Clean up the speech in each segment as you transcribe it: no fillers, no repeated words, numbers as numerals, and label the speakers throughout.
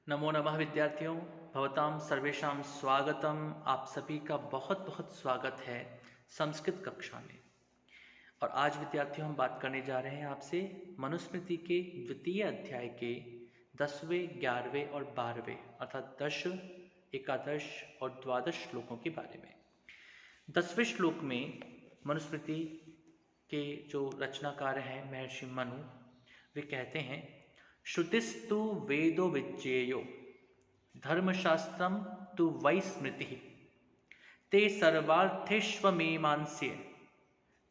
Speaker 1: नमो नमः विद्यार्थियों, भवतां सर्वेषां स्वागतम। आप सभी का बहुत बहुत स्वागत है संस्कृत कक्षा में। और आज विद्यार्थियों हम बात करने जा रहे हैं आपसे मनुस्मृति के द्वितीय अध्याय के 10वें, 11वें और 12वें अर्थात 10, एकादश और द्वादश श्लोकों के बारे में। 10वें श्लोक में मनुस्मृति के जो रचनाकार हैं महर्षि मनु, वे कहते हैं, श्रुतिस्तु वेदो विज्ञेयो धर्मशास्त्रम तु वै स्मृति ते सर्वार्थेष्वमीमांस्य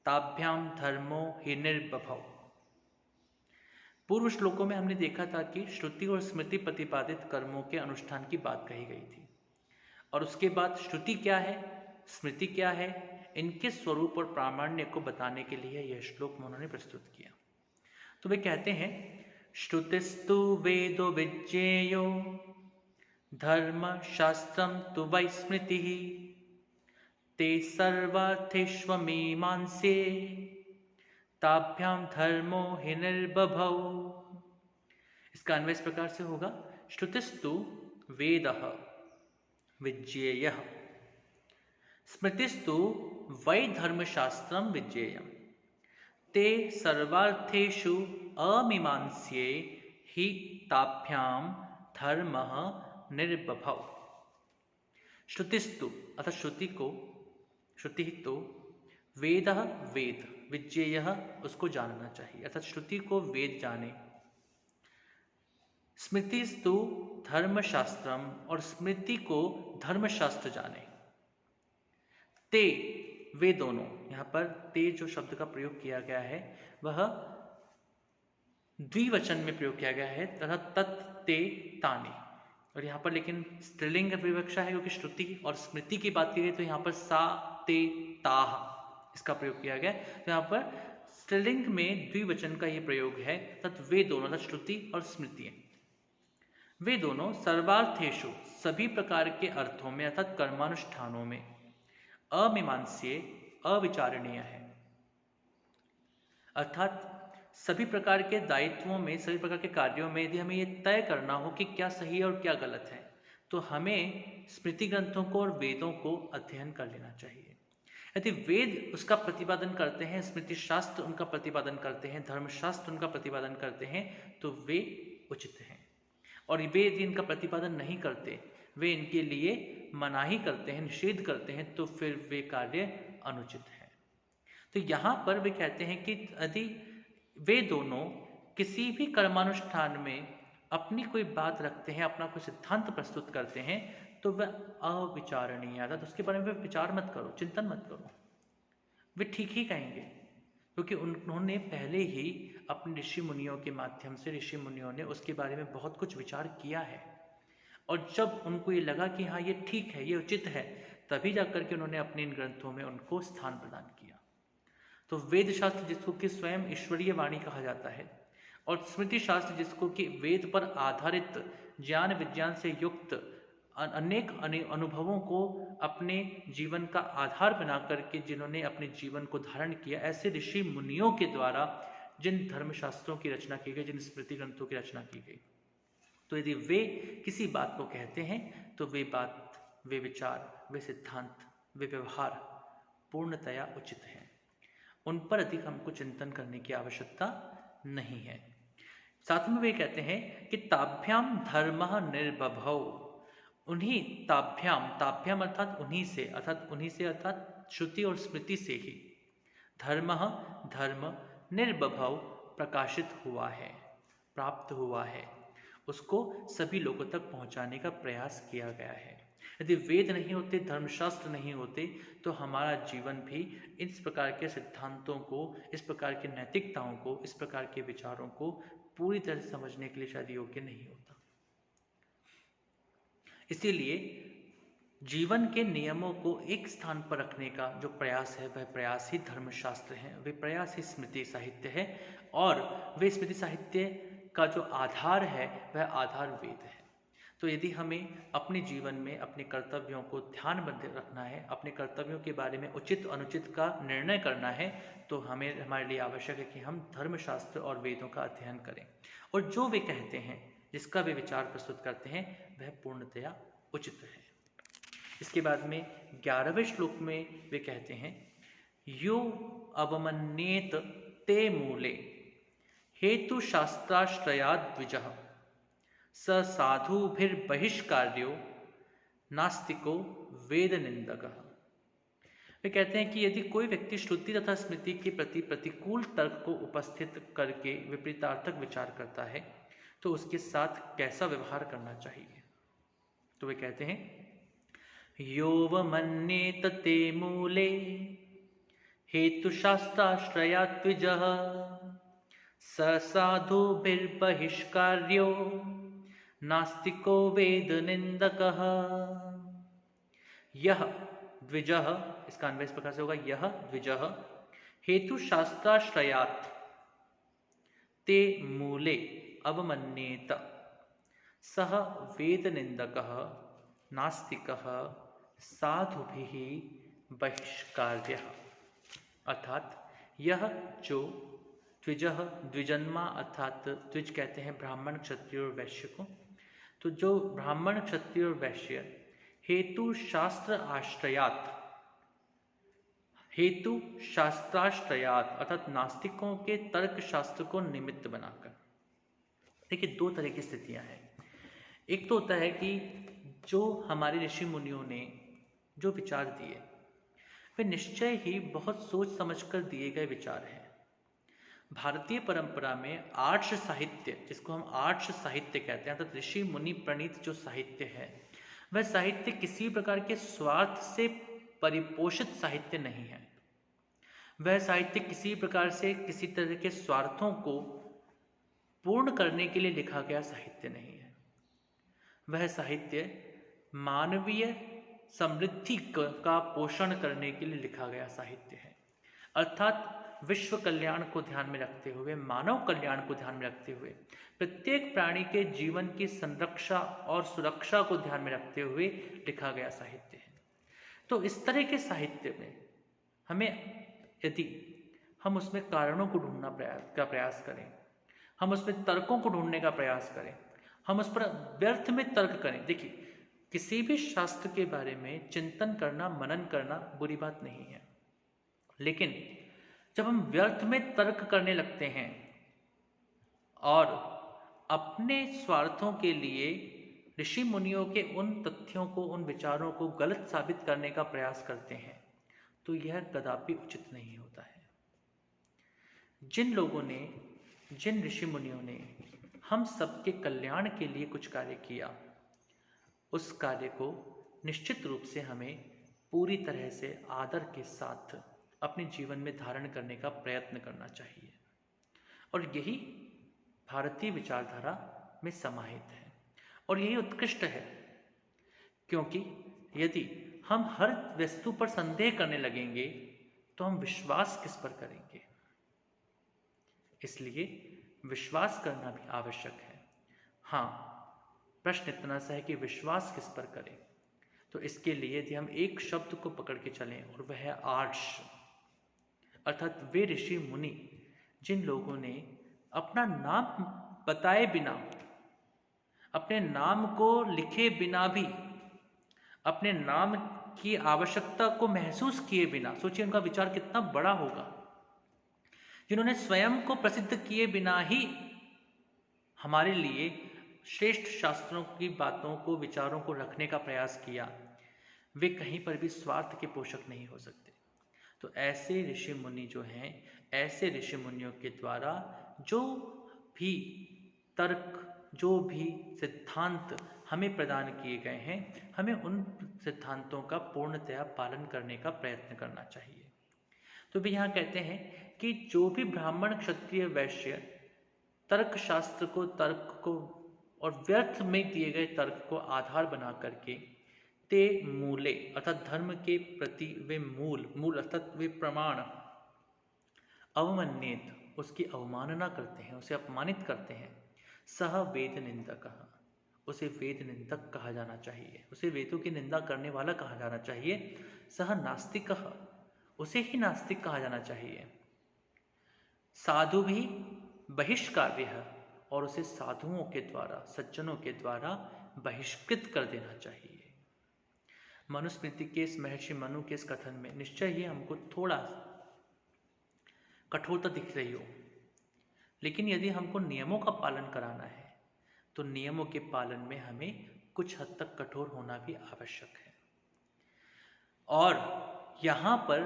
Speaker 1: ताभ्याम धर्मो हि निर्बभौ। पूर्व श्लोकों में हमने देखा था कि श्रुति और स्मृति प्रतिपादित कर्मों के अनुष्ठान की बात कही गई थी, और उसके बाद श्रुति क्या है, स्मृति क्या है, इनके स्वरूप और प्रामाण्य को बताने के लिए यह श्लोक उन्होंने प्रस्तुत किया। तो वे कहते हैं, श्रुतिस्तु वेदो विज्ञेयो धर्मशास्त्रम तु वै स्मृतिः ते सर्वार्थेष्वमीमांसे ताभ्याम धर्मो हि निर्बभौ। इसका अन्वय इस प्रकार से होगा, श्रुतिस्तु वेदः विज्ञेयः स्मृतिस्तु वै धर्मशास्त्रम विज्ञेयम् ते सर्वार्थेषु अमीमांस्ये हि ताभ्याम धर्मः निर्बभौ। श्रुतिस्तु अर्थात श्रुति तो वेदः वेद विज्ञेयः उसको जानना चाहिए, अर्थात श्रुति को वेद जाने। स्मृतिस्तु धर्मशास्त्रम और स्मृति को धर्मशास्त्र जाने। ते वे दोनों, यहाँ पर ते जो शब्द का प्रयोग किया गया है वह द्विवचन में प्रयोग किया गया है तथा तत् ते तानि, और यहाँ पर लेकिन स्त्रीलिंग विवक्षा है, क्योंकि श्रुति और स्मृति की बात की गई तो यहाँ पर सा ते ताह इसका प्रयोग किया गया। तो यहाँ पर स्त्रीलिंग में द्विवचन का ये प्रयोग है, तत् वे दोनों अर्थात श्रुति और स्मृति वे दोनों सर्वार्थेषु सभी प्रकार के अर्थों में अर्थात कर्मानुष्ठानों में अमीमांस्य अविचारणीय है, अर्थात सभी प्रकार के दायित्वों में, सभी प्रकार के कार्यों में यदि हमें ये तय करना हो कि क्या सही है और क्या गलत है, तो हमें स्मृति ग्रंथों को और वेदों को अध्ययन कर लेना चाहिए। यदि वेद उसका प्रतिपादन करते हैं, स्मृति शास्त्र उनका प्रतिपादन करते हैं, धर्मशास्त्र उनका प्रतिपादन करते हैं, तो वे उचित हैं। और वे यदि इनका प्रतिपादन नहीं करते, वे इनके लिए मनाही करते हैं, निषेध करते हैं, तो फिर वे कार्य अनुचित है। तो यहाँ पर वे कहते हैं कि यदि वे दोनों किसी भी कर्मानुष्ठान में अपनी कोई बात रखते हैं, अपना कोई सिद्धांत प्रस्तुत करते हैं, तो वह अविचारणीय है, तो उसके बारे में विचार मत करो, चिंतन मत करो, वे ठीक ही कहेंगे, क्योंकि उन्होंने पहले ही अपने ऋषि मुनियों के माध्यम से, ऋषि मुनियों ने उसके बारे में बहुत कुछ विचार किया है, और जब उनको ये लगा कि हाँ ये ठीक है, ये उचित है, तभी जाकर के उन्होंने अपने इन ग्रंथों में उनको स्थान प्रदान किया। तो वेद शास्त्र जिसको कि स्वयं ईश्वरीय वाणी कहा जाता है, और स्मृति शास्त्र जिसको कि वेद पर आधारित ज्ञान विज्ञान से युक्त अनेक अनुभवों को अपने जीवन का आधार बना करके जिन्होंने अपने जीवन को धारण किया, ऐसे ऋषि मुनियों के द्वारा जिन धर्मशास्त्रों की रचना की गई, जिन स्मृति ग्रंथों की रचना की गई, तो यदि वे किसी बात को कहते हैं तो वे बात, वे विचार, वे सिद्धांत, वे व्यवहार पूर्णतया उचित हैं, उन पर अधिक हमको चिंतन करने की आवश्यकता नहीं है। साथ में वे कहते हैं कि ताभ्याम धर्मः निर्बभौ, उन्हीं ताभ्याम अर्थात उन्हीं से, अर्थात श्रुति और स्मृति से ही धर्मः धर्म निर्बभौ प्रकाशित हुआ है, प्राप्त हुआ है, उसको सभी लोगों तक पहुंचाने का प्रयास किया गया है। यदि वेद नहीं होते, धर्मशास्त्र नहीं होते, तो हमारा जीवन भी इस प्रकार के सिद्धांतों को, इस प्रकार की नैतिकताओं को, इस प्रकार के विचारों को पूरी तरह से समझने के लिए शायद योग्य नहीं होता। इसीलिए जीवन के नियमों को एक स्थान पर रखने का जो प्रयास है, वह प्रयास ही धर्मशास्त्र है, वह प्रयास ही स्मृति साहित्य है, और वे स्मृति साहित्य का जो आधार है वह आधार वेद है। तो यदि हमें अपने जीवन में अपने कर्तव्यों को ध्यानबद्ध रखना है, अपने कर्तव्यों के बारे में उचित अनुचित का निर्णय करना है, तो हमारे लिए आवश्यक है कि हम धर्मशास्त्र और वेदों का अध्ययन करें, और जो वे कहते हैं जिसका वे विचार प्रस्तुत करते हैं वह पूर्णतया उचित है। इसके बाद में 11वें श्लोक में वे कहते हैं यो अवमन्येत ते मूले हेतु शास्त्राश्रयाद द्विजः स साधुभिर्बहिष्कार्यो नास्तिको वेद निंदकः। वे कहते हैं कि यदि कोई व्यक्ति श्रुति तथा स्मृति के प्रति प्रतिकूल तर्क को उपस्थित करके विपरीतार्थक विचार करता है तो उसके साथ कैसा व्यवहार करना चाहिए। तो वे कहते हैं योवमन्येत ते मूले हेतुशास्त्राश्रयात् द्विजः स साधुभिर्बहिष्कार्यो नास्तिको वेद निंदकः। यह द्विजः, इसका अन्वय इस प्रकार से होगा, यह द्विजः हेतुशास्त्राश्रयात् ते मूले अवमन्येत सह वेद निंदकः नास्तिकः साधुभिः बहिष्कार्यः। अर्थात यह जो द्विजः, द्विजन्मा अर्थात द्विज कहते हैं ब्राह्मण क्षत्रिय और वैश्य को, तो जो ब्राह्मण क्षत्रिय और वैश्य हेतु शास्त्र आश्रयात, हेतु शास्त्राश्रयात अर्थात नास्तिकों के तर्क शास्त्र को निमित्त बनाकर। देखिए दो तरह की स्थितियां हैं। एक तो होता है कि जो हमारे ऋषि मुनियों ने जो विचार दिए वे निश्चय ही बहुत सोच समझकर दिए गए विचार हैं। भारतीय परंपरा में आर्ष साहित्य, जिसको हम आर्ष साहित्य कहते हैं, अर्थात ऋषि मुनि प्रणीत जो साहित्य है वह साहित्य किसी प्रकार के स्वार्थ से परिपोषित साहित्य नहीं है। वह साहित्य किसी प्रकार से किसी तरह के स्वार्थों को पूर्ण करने के लिए लिखा गया साहित्य नहीं है। वह साहित्य मानवीय समृद्धि का पोषण करने के लिए लिखा गया साहित्य है। अर्थात विश्व कल्याण को ध्यान में रखते हुए, मानव कल्याण को ध्यान में रखते हुए, प्रत्येक प्राणी के जीवन की संरक्षा और सुरक्षा को ध्यान में रखते हुए लिखा गया साहित्य है। तो इस तरह के साहित्य में हमें, यदि हम उसमें कारणों को ढूंढना प्रयास करें, हम उसमें तर्कों को ढूंढने का प्रयास करें, हम उस पर व्यर्थ में तर्क करें। देखिए किसी भी शास्त्र के बारे में चिंतन करना, मनन करना बुरी बात नहीं है, लेकिन जब हम व्यर्थ में तर्क करने लगते हैं और अपने स्वार्थों के लिए ऋषि मुनियों के उन तथ्यों को, उन विचारों को गलत साबित करने का प्रयास करते हैं, तो यह कदापि उचित नहीं होता है। जिन लोगों ने, जिन ऋषि मुनियों ने हम सबके कल्याण के लिए कुछ कार्य किया, उस कार्य को निश्चित रूप से हमें पूरी तरह से आदर के साथ अपने जीवन में धारण करने का प्रयत्न करना चाहिए। और यही भारतीय विचारधारा में समाहित है और यही उत्कृष्ट है, क्योंकि यदि हम हर वस्तु पर संदेह करने लगेंगे तो हम विश्वास किस पर करेंगे। इसलिए विश्वास करना भी आवश्यक है। हाँ, प्रश्न इतना सा है कि विश्वास किस पर करें। तो इसके लिए यदि हम एक शब्द को पकड़ के चलें और वह है आर्ष, अर्थात वे ऋषि मुनि जिन लोगों ने अपना नाम बताए बिना, अपने नाम को लिखे बिना भी, अपने नाम की आवश्यकता को महसूस किए बिना, सोचिए उनका विचार कितना बड़ा होगा, जिन्होंने स्वयं को प्रसिद्ध किए बिना ही हमारे लिए श्रेष्ठ शास्त्रों की बातों को, विचारों को रखने का प्रयास किया, वे कहीं पर भी स्वार्थ के पोषक नहीं हो सकते। तो ऐसे ऋषि मुनि जो हैं, ऐसे ऋषि मुनियों के द्वारा जो भी तर्क, जो भी सिद्धांत हमें प्रदान किए गए हैं, हमें उन सिद्धांतों का पूर्णतया पालन करने का प्रयत्न करना चाहिए। तो भी यहाँ कहते हैं कि जो भी ब्राह्मण क्षत्रिय वैश्य तर्क शास्त्र को, तर्क को और व्यर्थ में दिए गए तर्क को आधार बना करके ते मूले अर्थात धर्म के प्रति वे मूल अर्थात वे प्रमाण अवमन्येत, उसकी अवमानना करते हैं, उसे अपमानित करते हैं। सह वेद निंदकः, उसे वेद निंदक कहा जाना चाहिए, उसे वेदों की निंदा करने वाला कहा जाना चाहिए। सह नास्तिकः, उसे ही नास्तिक कहा जाना चाहिए। साधु भी बहिष्कार्यः, और उसे साधुओं के द्वारा, सज्जनों के द्वारा बहिष्कृत कर देना चाहिए। मनुस्मृति के इस महर्षि मनु के इस कथन में निश्चय ही हमको थोड़ा कठोरता दिख रही हो, लेकिन यदि हमको नियमों का पालन कराना है तो नियमों के पालन में हमें कुछ हद तक कठोर होना भी आवश्यक है। और यहाँ पर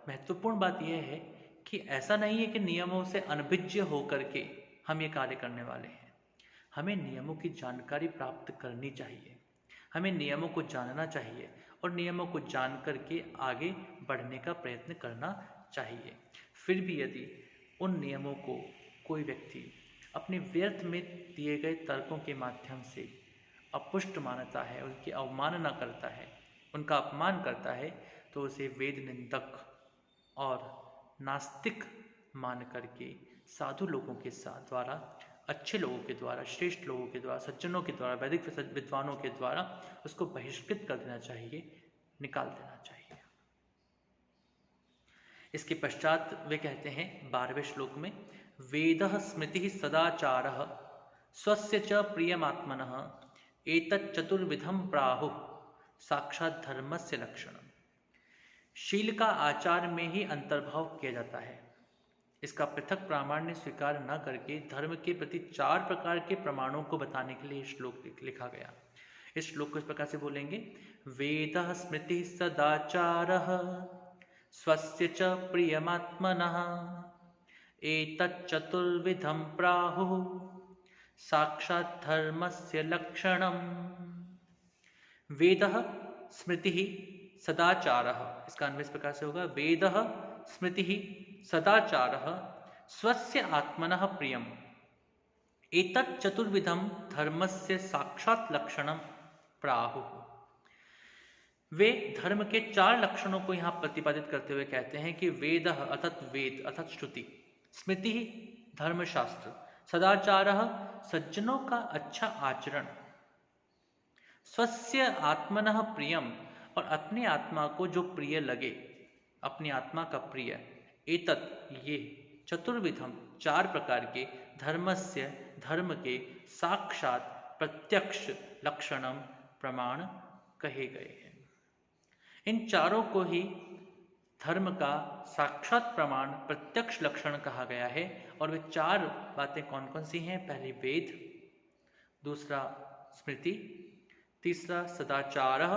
Speaker 1: महत्वपूर्ण बात यह है कि ऐसा नहीं है कि नियमों से अनभिज्ञ होकर के हम ये कार्य करने वाले हैं। हमें नियमों की जानकारी प्राप्त करनी चाहिए, हमें नियमों को जानना चाहिए और नियमों को जान करके आगे बढ़ने का प्रयत्न करना चाहिए। फिर भी यदि उन नियमों को कोई व्यक्ति अपने व्यर्थ में दिए गए तर्कों के माध्यम से अपुष्ट मानता है, उनकी अवमानना करता है, उनका अपमान करता है, तो उसे वेद निंदक और नास्तिक मान करके साधु लोगों के साथ द्वारा, अच्छे लोगों के द्वारा, श्रेष्ठ लोगों के द्वारा, सज्जनों के द्वारा, वैदिक विद्वानों के द्वारा उसको बहिष्कृत कर देना चाहिए, निकाल देना चाहिए। इसके पश्चात वे कहते हैं 12वें श्लोक में, वेदः स्मृतिः सदाचारः स्वस्य च प्रियमात्मनः एतच्चतुर्विधं प्राहुः साक्षात् धर्मस्य लक्षणम्। शील का आचार में ही अंतर्भाव किया जाता है। इसका पृथक प्रामाण्य स्वीकार न करके धर्म के प्रति 4 प्रकार के प्रमाणों को बताने के लिए श्लोक लिखा गया। इस श्लोक को इस प्रकार से बोलेंगे, वेदः स्मृतिः सदाचारः स्वस्य च प्रियमात्मनः एतच्चतुर्विधं प्राहुः साक्षात् धर्मस्य लक्षणम्। वेदः स्मृतिः सदाचारः, इसका अन्वय इस प्रकार से होगा, वेदः स्मृतिः सदाचारः स्वस्य आत्मनः प्रियम् एतत् चतुर्विधं धर्मस्य साक्षात् लक्षणं प्राहुः। वे धर्म के 4 लक्षणों को यहाँ प्रतिपादित करते हुए कहते हैं कि वेदः अर्थात वेद अर्थात श्रुति, स्मृतिः धर्मशास्त्र, सदाचारः सज्जनों का अच्छा आचरण, स्वस्य आत्मनः प्रियम और अपनी आत्मा को जो प्रिय लगे, अपनी आत्मा का प्रिय, एतत् ये चतुर्विधम 4 प्रकार के धर्मस्य धर्म के साक्षात प्रत्यक्ष लक्षणम प्रमाण कहे गए हैं। इन चारों को ही धर्म का साक्षात प्रमाण प्रत्यक्ष लक्षण कहा गया है। और वे 4 बातें कौन कौन सी हैं? पहली वेद, दूसरा स्मृति, तीसरा सदाचारः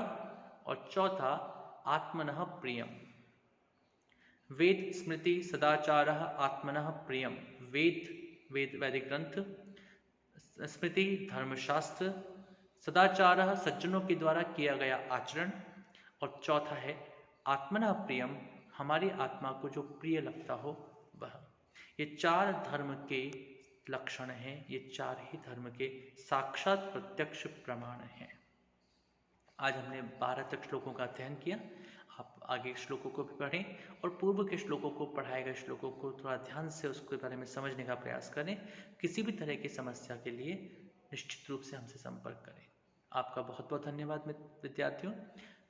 Speaker 1: और चौथा आत्मनः प्रियम। वेद, स्मृति, सदाचारः, आत्मनः प्रियम। वेद वैदिक ग्रंथ, स्मृति धर्मशास्त्र, सदाचारः सज्जनों के द्वारा किया गया आचरण और चौथा है आत्मनः प्रियम, हमारी आत्मा को जो प्रिय लगता हो वह। ये 4 धर्म के लक्षण हैं, ये 4 ही धर्म के साक्षात प्रत्यक्ष प्रमाण हैं। आज हमने 12 तक श्लोकों का अध्ययन किया। आप आगे श्लोकों को भी पढ़ें और पूर्व के श्लोकों को, पढ़ाए गए श्लोकों को थोड़ा ध्यान से उसके बारे में समझने का प्रयास करें। किसी भी तरह की समस्या के लिए निश्चित रूप से हमसे संपर्क करें। आपका बहुत बहुत धन्यवाद विद्यार्थियों।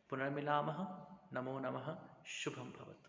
Speaker 1: पुनर्मिलामः। नमो नमः। शुभम भवतु।